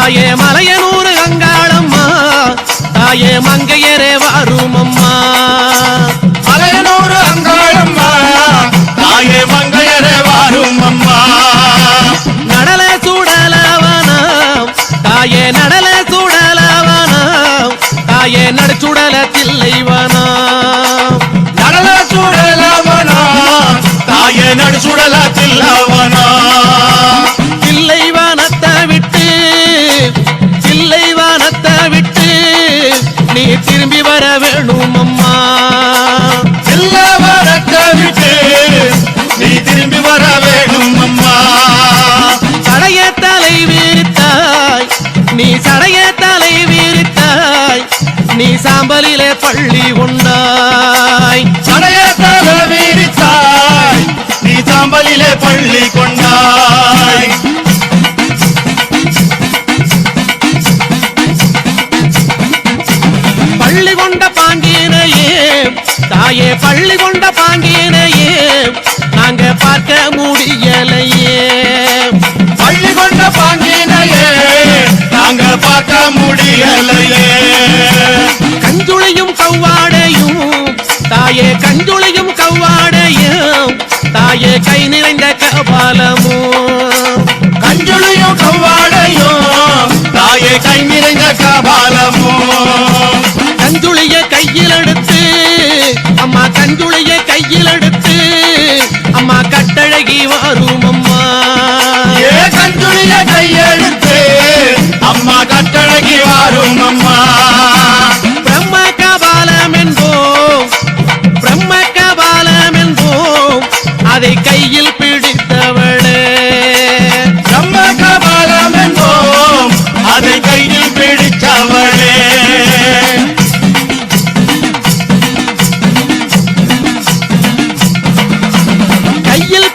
தாயே மலையனூர் அங்காளம்மா தாயே மங்கையரே வாரும் அம்மா மலையனூர் அங்காளம்மா தாயே மங்கையரே வாரும் அம்மா நடல சூடலவனம் தாயே நடல சூடலவனம் தாயே நடுச்சுடல தில்லைவனம் நடல சூடலவனம் தாயே நடுச்சுடல தில்லைவனம் தில்லைவனத்தை விட்டு நீ திரும்பி வர வேணும் அம்மா தில்லைவனத்தை விட்டு நீ திரும்பி வர வேணும் அம்மா சடைய தலை விரித்தாய் நீ சடைய தலை விரித்தாய் நீ சாம்பலிலே பள்ளி கொண்டாய் சடைய தலை விரித்தாய் நீ சாம்பலிலே பள்ளி கொண்டாய் பள்ளி கொண்ட பாங்கினையே தாயே பள்ளி கொண்ட பாங்கினையே நாங்க பார்க்க முடியலையே பள்ளி கொண்ட பாங்கினையே நாங்க பார்க்க முடியலையே கஞ்சுளியும் கவ்வாடையும் தாயே கஞ்சுளியும் கவ்வாடையும் தாயே கை நிறைந்த கபாலமும் கஞ்சுளியும் கவ்வாடையும் தாயே கை நிறைந்த கபாலமும் கஞ்சுளிய கையில் எடுத்து அம்மா கஞ்சுளிய கையில் எடுத்து அம்மா கட்டழகி வரும் அம்மா ஏ கஞ்சுளிய கையெடுத்து அம்மா கட்டழகி வாரும் அம்மா பிரம்ம கபாலம் என்போம் அதை கையில் பிடித்தவளே பிரம்ம கபாலம் என்போம் அதை கையில் பிடித்தவளே கையில்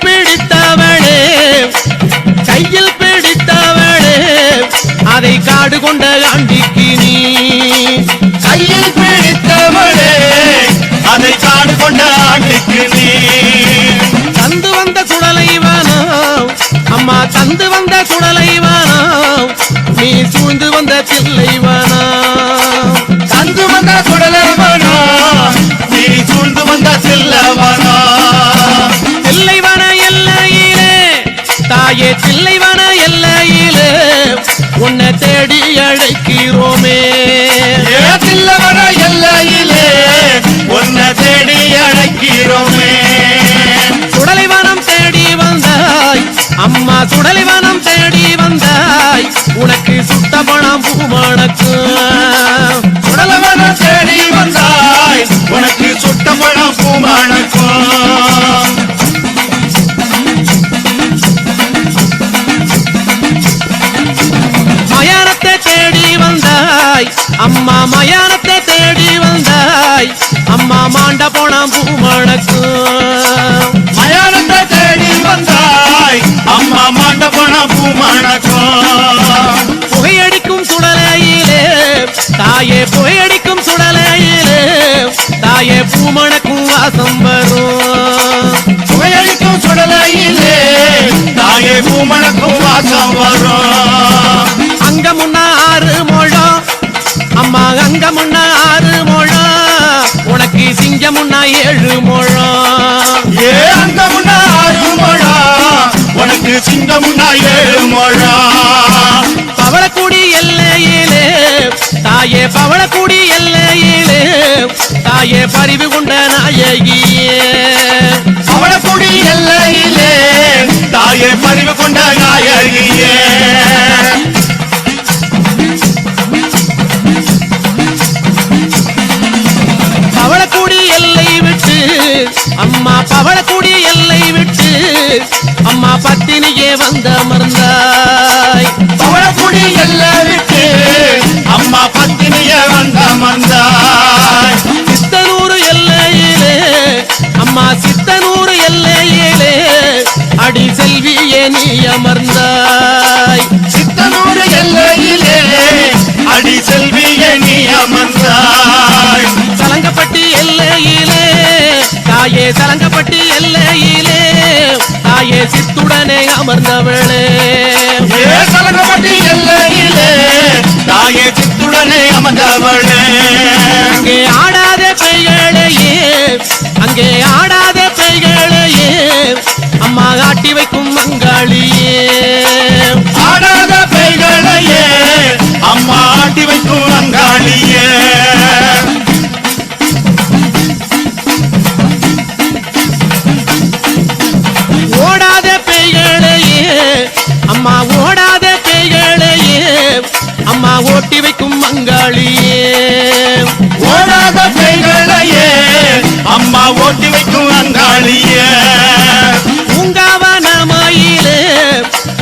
பிடித்தவளே அதை காடு கொண்ட ஆண்டிக்கு நீ கையில் பிடித்தவளே அதை காடு கொண்ட ஆண்டுக்கு நீ தந்து வந்த சுடலைவானம் அம்மா தந்து வந்த சுடலைவானம் நீ சூழ்ந்து வந்த தில்லைவானம் தந்து வந்த சுடலைவனா நீ சூழ்ந்து வந்த தில்லவனா தில்லைவன எல்லையிலே தாயே தில்லைவன எல்லையிலே உன்னை தேடி அழைக்கிறோமே ஏ தில்லவன எல்லையிலே உன்னை தேடி அழைக்கிறோமே சுடலைவனம் தேடி வந்தாய் அம்மா சுடலைவனம் தேடி வந்தாய் உனக்கு சுத்த பணம் பூமணக்கு சுடலவன தேடி வந்தாய் உனக்கு சுட்ட பழம் பூமணக்கும் மயானத்தை தேடி வந்தாய் அம்மா மயானத்தை தேடி வந்தாய் அம்மா மாண்ட போனாம் பூமணக்கு மயானத்தை தேடி வந்தாய் அம்மா மாண்ட பணம் பூமணக்கும் புகையடிக்கும் சுடலையிலே தாயே புகையடிக்கும் சுடலையிலே தாயே பூமணக்கும் வாசம் வரும் புகையடிக்கும் சுடலையிலே தாயே பூமணக்கும் வாசம் வரும் அங்க முன்னா 6 முழம் அம்மா அங்க முன்னா 6 முழம் உனக்கு சிங்க முன்னா 7 முழம் ஏ அங்க முன்னா 6 முழம் உனக்கு சிங்க முன்னா 7 முழம் பவளக்குடி எல்லையிலே தாயே பவளக்குடி எல்லையிலே தாயே பரிவு கொண்ட நாயகியே பவளக்குடி எல்லையிலே தாயே பரிவு கொண்ட நாயகியே பவளக்குடி எல்லை விட்டு அம்மா பவளக்குடி எல்லை விட்டு அம்மா பத்தினியே வந்த அமர்ந்தாய் பவளக்குடி எல்லை விட்டு அம்மா பத்தினியே வந்த அமர்ந்தாய் சித்தனூர் எல்லையிலே அம்மா சித்தனூர் எல்லையிலே அடி செல்வியே நீ அமர்ந்தாய் சித்தனூர் எல்லையிலே அடி செல்வியே நீ அமர்ந்தாய் சலங்கப்பட்டி எல்லையிலே தாயே சலங்கப்பட்டி எல்லையிலே தாயே சித்துடனே அமர்ந்தவளே சலங்கப்பட்டி எல்லையிலே தாயே சித்துடனே அமர்ந்தவளே அங்கே ஆடாத பெய்களையே அங்கே ஆடாத பெய்களையே அம்மா ஆட்டி வைக்கும் மங்காளியே ஆடாத பெய்களையே அம்மா ஆட்டி வைக்கும் அங்காளியே ஓடாத பெய்களையே அம்மா ஓடாத பெய்களையே அம்மா ஓட்டி வைக்கும் மங்காளியே ஓடாத பெய்களையே அம்மா ஓட்டி வைக்கும் அங்காளியே பூங்காவனமாயிலே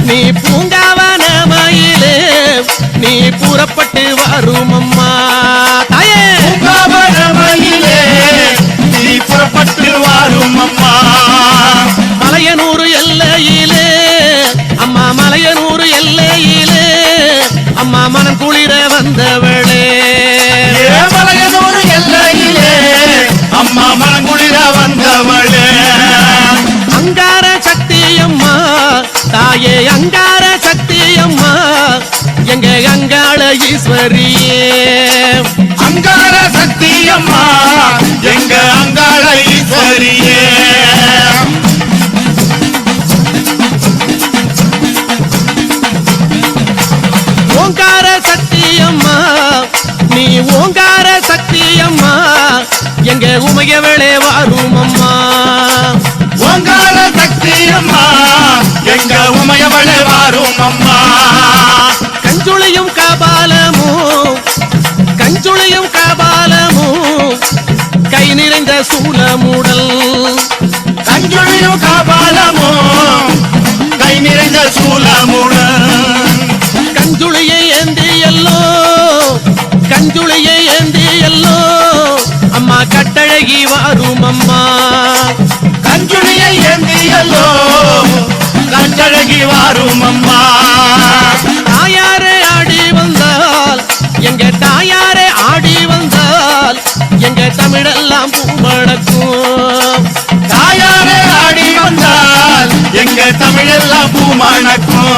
நீ பூங்காவனமாயிலே நீ புறப்பட்டு வரும் அம்மா தாயே பூங்காவனமயிலே நீ புறப்பட்டு வாரும் அம்மா மலையனூர் எல்லையிலே அம்மா மலையனூர் எல்லையிலே அம்மா மனம் குளிர வந்தவளே ஏமலையனூர் எல்லையிலே அம்மா மனங்குளிர வந்தவளே அங்கார சக்தி அம்மா தாயே அங்கார சக்தி அம்மா எங்க அங்காள ஈஸ்வரியே அங்கார சக்தி அம்மா எங்க அங்காள ஈஸ்வரியே ஓங்கார சக்தி அம்மா நீ ஓங்கார சக்தி அம்மா எங்க உமையவளே வாரும் அம்மா ஓங்கார சக்தி அம்மா எங்க உமையவளே வாரும் அம்மா கஞ்சுளியும் கபாலமும் கஞ்சுளியும் கபாலமும் கை நிறைந்த சூலமுடல் கஞ்சுளியும் காபாலமோ கை நிறைந்த சூலமுடன் கஞ்சுளியை ஏந்தி எல்லோ கஞ்சுளியை ஏந்தி எல்லோ அம்மா கட்டழகி வாரும் அம்மா கஞ்சுளியை ஏந்தியல்லோ கஞ்சழகி வாரும் அம்மா தாயாரே ஆடி வந்தால் எங்க தாயாரே ஆடி வந்தால் எங்க தமிழெல்லாம் பூமணக்கும் தாயாரே ஆடி வந்தால் எங்க தமிழெல்லாம் பூமணக்கும்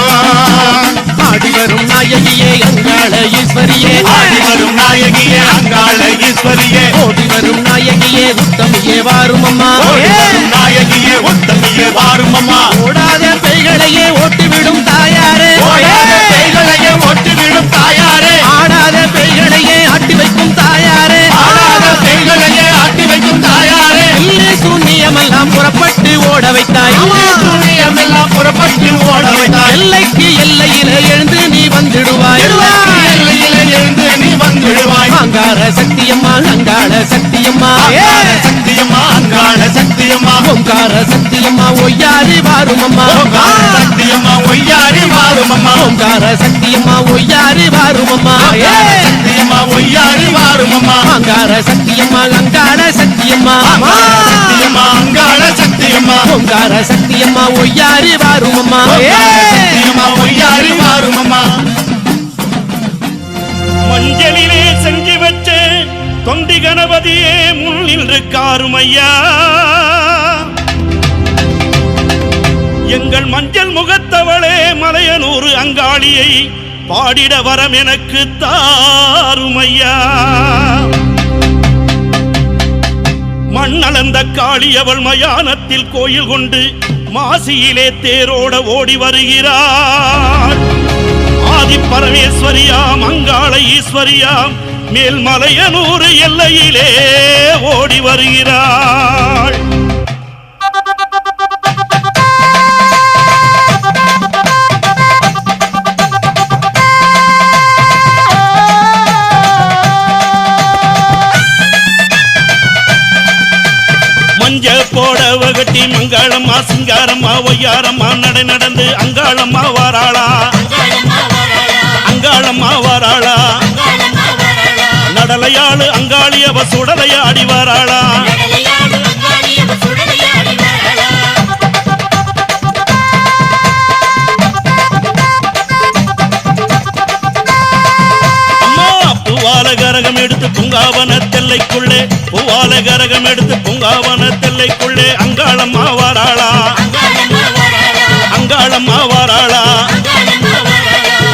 ஆடி வரும் நாயகியே அங்காள ஈஸ்வரியே ஆடி வரும் நாயகியே அங்காள ஈஸ்வரியே ஓடி வரும் நாயகியே உத்தமியே வாரும் அம்மா ஓடி வரும் நாயகியே உத்தமியே வாரும் அம்மா ஓடாத பெய்களையே ஓட்டிவிடும் தாயாரே ஓடாத பெய்களையே ஒட்டிவிடும் தாயாரே ஆடாத பெய்களையே ஆட்டி வைக்கும் தாயாரே ஆடாத பெய்களையே ஆட்டி வைக்கும் தாயாரே இல்லே சூன்யமெல்லாம் புறப்பட்டு ஓட வைத்தாய் சூரியமெல்லாம் புறப்பட்டு ஓட வைத்தாய் எல்லைக்கு எல்லையில எழுந்து நீ வந்துடுவாய் எல்லையிலே எழுந்து நீ வந்துடுவாய் அங்கார சக்தியம்மா அங்காள சக்தியம்மா அங்காள சக்தியம்மா அங்காள சக்தியம்மா ஓங்கார சக்தியம்மா ஒய்யாரி வாரும் அம்மா ஓங்கார சக்தியம்மா ஒய்யாரி வாரும் அம்மா ஓங்கார சக்தியம்மா ஒய்யாரி வாரும் அம்மா சக்தியம்மா ஒய்யாரி வாரும் அம்மா அங்கார சக்தியம்மா அங்காள சக்தியம்மா அங்காள சக்தியம்மா அங்காள சக்தியம்மா ஓங்கார சக்தியம்மா ஒய்யாரி வாரும் அம்மா சக்தியம்மா ஒய்யாரி வாரும் அம்மா மஞ்சளிலே செஞ்சு வச்ச தொண்டி கணபதியே முன் நின்று காருமையா எங்கள் மஞ்சள் முகத்தவளே மலையனூர் அங்காளியை பாடிட வரம் எனக்கு தாருமையா மண்ணளந்த காளி அவள் மயானத்தில் கோயில் கொண்டு மாசியிலே தேரோட ஓடி வருகிறாள் ஆதி பரமேஸ்வரியாம் அங்காள ஈஸ்வரியாம் மேல்மலையனூர் எல்லையிலே ஓடி வருகிறாள் மஞ்ச போடவ கட்டி மங்களம்மா சிங்காரம்மா ஒய்யாரம்மா நடை நடந்து அங்காளம்மா வாராளா அங்காளம்மா வாராளா நடலையாளு அங்காளி அவ சுடலையாடி வாராளா அம்மா பூவால கரகம் எடுத்து பூங்காவன தெல்லைக்குள்ளே பூவால கரகம் எடுத்து பூங்காவன தெல்லைக்குள்ளே அங்காளம்மா வாராளா அங்காளம்மா வாராளா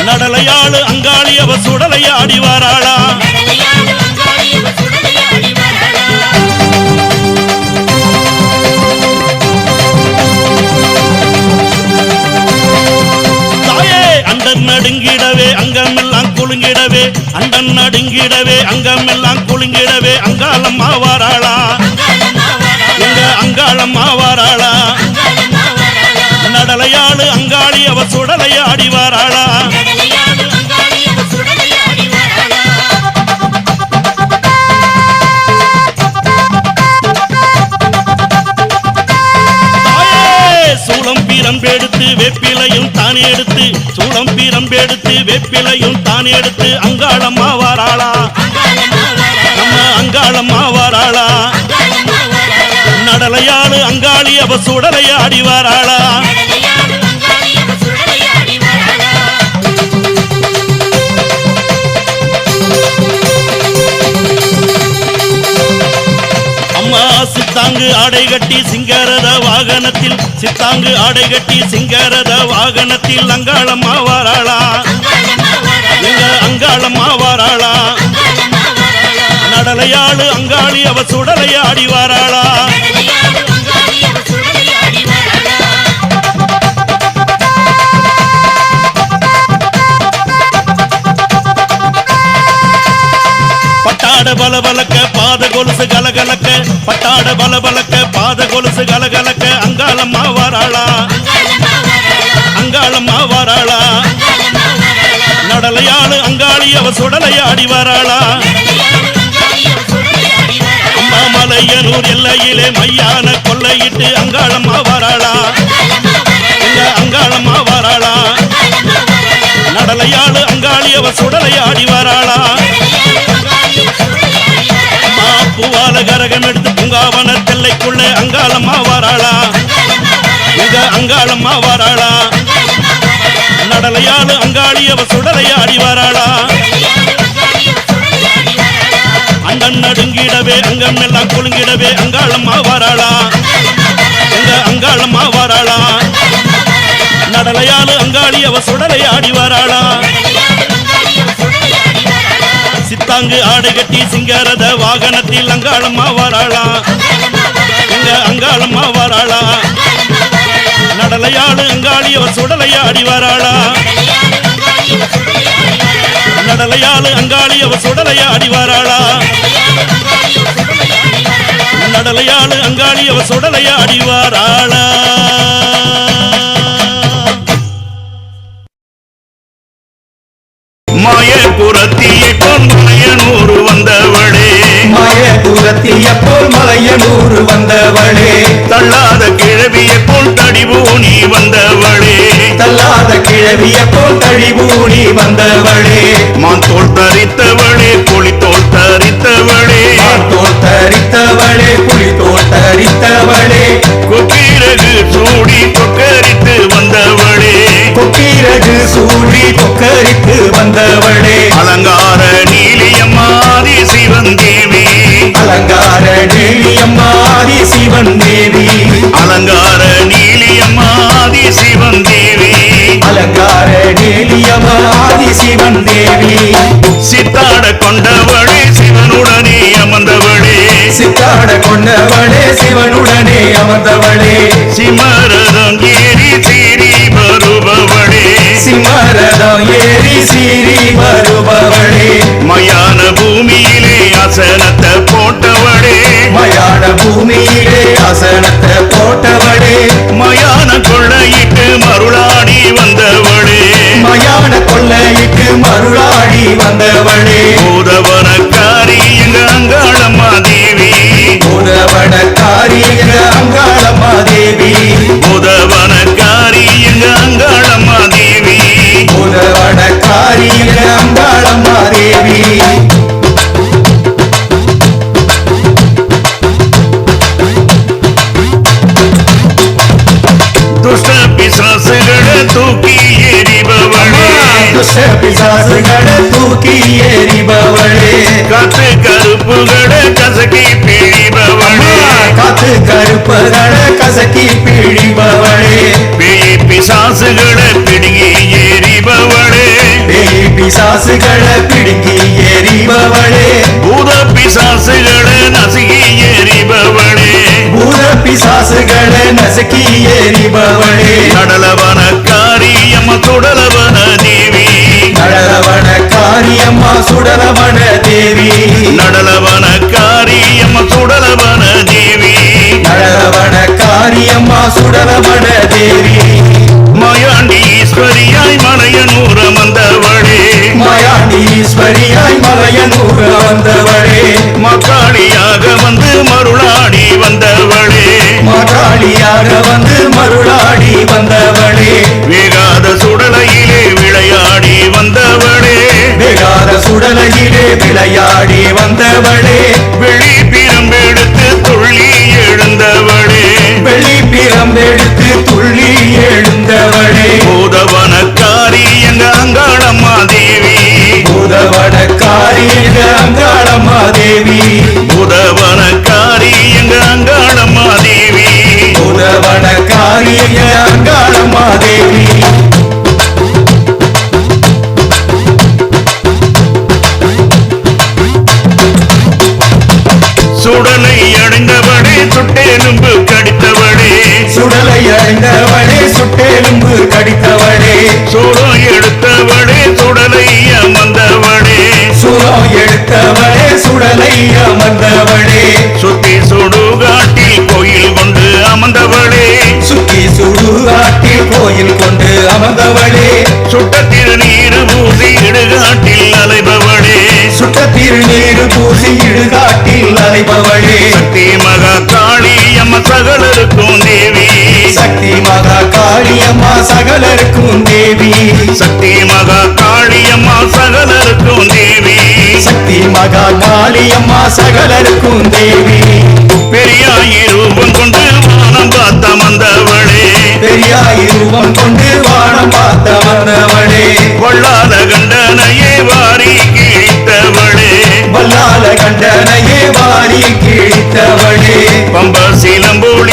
நடலையாளு அங்காளி அவ சுடலை ஆடி வாராளா தாயே அண்டன் நடுங்கிடவே அங்கமெல்லாம் குலுங்கிடவே அண்டன் நடுங்கிடவே அங்கமெல்லாம் குலுங்கிடவே அங்காளம்மா வாராளா எங்க அங்காளம்மா வாராளா நடலையாளு அங்காளி அவ சுடலை ஆடி வாராளா சூளம் பீரம்பெடுத்து வெப்பிலையும் தானே எடுத்து சூளம் பீரம்பெடுத்து வெப்பிலையும் தானே எடுத்து அங்காளம்மா வாராளா நம்ம அங்காளம்மா வாராளா நடலையாளு அங்காளி அவ சுடலை ஆடி வாராளா அம்மா சித்தாங்கு ஆடை கட்டி சிங்காரத வாகனத்தில் சித்தாங்கு ஆடை கட்டி சிங்காரத வாகனத்தில் அங்காளம்மா வாராளா எங்க அங்காளம்மா வாராளா நடலையாளு அங்காளி அவ சுடலை ஆடி வாராளா பட்டாட பலபலக்க பாத கொலுசு கலகலக்க பட்டாட பலபலக்க பாத கொலுசு கலகலக்க அங்காளம்மா வாராளா அங்காளம்மா வாராளா நடலையாளு அங்காளி அவ சுடலை ஆடி வாராளா அம்மா மலையனூர் எல்லையிலே மையான கொள்ளையிட்டு அங்காளம்மா வாராளா எங்க அங்காளம்மா வாராளா நடலையாளு அங்காளி அவ சுடலை ஆடி வாராளா பூவால கரகம் எடுத்து பூங்காவன தெல்லைக்குள்ளே அங்காளம்மா வாராளா எங்க அங்காளம்மா வாராளா நடலையாளு அங்காளி அவ சுடலை ஆடி வாராளா அண்டன் நடுங்கிடவே அங்கம் எல்லாம் குலுங்கிடவே அங்காளம்மா வாராளா எங்க அங்காளம்மா வாராளா நடலையாளு அங்காளி அவ சுடலை ஆடி வாராளா சித்தாங்கு ஆடை கட்டி சிங்காரத வாகனத்தில் அங்காளம்மா வாராளா எங்க அங்காளம்மா வாராளா நடலையாளு அங்காளி அவ சுடலை ஆடி வாராளா நடலையாளு அங்காளி அவ சுடலை ஆடி வாராளா நடலையாளு அங்காளி அவ சுடலை ஆடி வாராளா மாயபுரத்தியை போல் மலையனூர் வந்தவளே மாயபுரத்தியை போல் மலையனூர் வந்தவளே தள்ளாத கிழவியை போல் தடிபூணி வந்தவளே தள்ளாத கிழவியை போல் தழிபூணி வந்தவளே மாந்தோள் தரித்தவளே புலித்தோள் தரித்தவளே தோல் தரித்தவளே புலித்தோல் தரித்தவளே கொக்கீரகு சூடி கொக்கரித்து வந்தவளே கொக்கீரகு சூடி கொக்கரித்து வந்தவளே அலங்கார நீலியம்மாதி சிவன் தேவி அலங்கார நீலியம்மாதி சிவன் தேவி அலங்கார நீலியம்மாதி சிவன் தேவி அலங்கார நீலியம்மாதி சிவன் தேவி சித்தாட கொண்டவளே சிவனுடனே அமர்ந்தவளே சித்தாட கொண்டவளே சிவனுடனே அமர்ந்தவளே சிமரதம் ஏறி சீறி வருபவளே சிம்மரதம் ஏறி சீறி வருபவளே மயான பூமியிலே அசனத்தை போட்டவளே மயான பூமியிலே அசனத்தை போட்டவளே மயான கொள்ளையிட்டு மருளாடி வந்தவளே மயான கொள்ளையிட்டு மருளாடி வந்தவளே பூதவனக்காரி எங்க அங்காளம்மா தேவி பூதவனக்காரி எங்க அங்காளம்மா தேவி பூதவனக்காரி எங்க அங்காளம்மா தேவி பூதவனக்காரி எங்க அங்காளம்மா தேவி துஷ்ட பிசாசுகளை தூக்கி எறிபவளே துஷ்ட பிசாசுகளை தூக்கி எறிபவளே காத்து கருப்புகளை கசக்கி பிழிபவளே காத்து கருப்புகளை கசக்கி பிழிபவளே பேய் பிசாசுகளை பிடுங்கி எறிபவளே பேய் பிசாசுகளை பிடுங்கி எறிபவளே பூத பிசாசுகளை நசுகி எறிபவளே பூத பிசாசுகளை நசுக்கி எறிபவளே நடலவன காரியம்ம சுடலவன தேவி நடலவன காரியம்மா சுடலவன தேவி நடலவன காரியம்ம சுடலவன தேவி நடலவன காரியம்மா சுடலவன தேவி மாயாண்டீஸ்வரியாய் மலையனூர வந்தவளே மாயாண்டீஸ்வரியாய் மலையனூர் வந்தவளே மக்காளியாக வந்து மருளாடி வந்தவளே மகாளியாக வந்து மருளாடி வந்தவளே வேகாத சுடலையிலே விளையாடி வந்தவளே வேகாத சுடலையிலே விளையாடி வந்தவளே வெளி பிரம்பெடுத்து துள்ளி எழுந்தவளே வெள்ளி பிரம்பெடுத்து துள்ளி எழுந்தவளே பூதவனக்காரி எங்க அங்காளம்மா தேவி பூதவனக்காரி எங்க அங்காளம்மா தேவி பூதவனக்காரி எங்க அங்காளம்மா தேவி பூதவனக்காரி எங்க அங்காளம்மா தேவி சுடலை அடைந்தவளே சுட்டெலும்பு கடித்தவளே சுடலை அடைந்தவளே சுட்டெலும்பு கடித்தவளே சூடம் எடுத்தவளே சுடலை அமர்ந்தவளே சுரம் எடுத்தவளே சுடலை அமர்ந்தவளே சுத்தி சுடுகாட்டில் கோயில் கொண்டு அமர்ந்தவளே சுத்தி சுடுகாட்டில் கோயில் கொண்டு அமர்ந்தவளே சுட்ட திருநீர் பூசி இடுகாட்டில் அலைபவளே சுட்ட திருநீர் பூசி இடுகாட்டில் அலைபவளே சக்தி மகா காளி அம்ம சகலருக்கும் தேவி சக்தி மகா காளியம்மா சகலருக்கும் தேவி சக்தி மகா காளி அம்மா சகலருக்கும் தேவி சக்தி மகா காளியம்மா சகலருக்கும் தேவி பெரியாயி ரூபம் கொண்டு வானம் பார்த்த வந்தவளே பெரியாய் ரூபம் கொண்டு வானம் பார்த்த வந்தவளே கொள்ளாத கண்டனையே வாரி கிழித்தவளே வல்லால கண்டனையே வாரி கிழித்தவளே பம்ப சீலம்போடு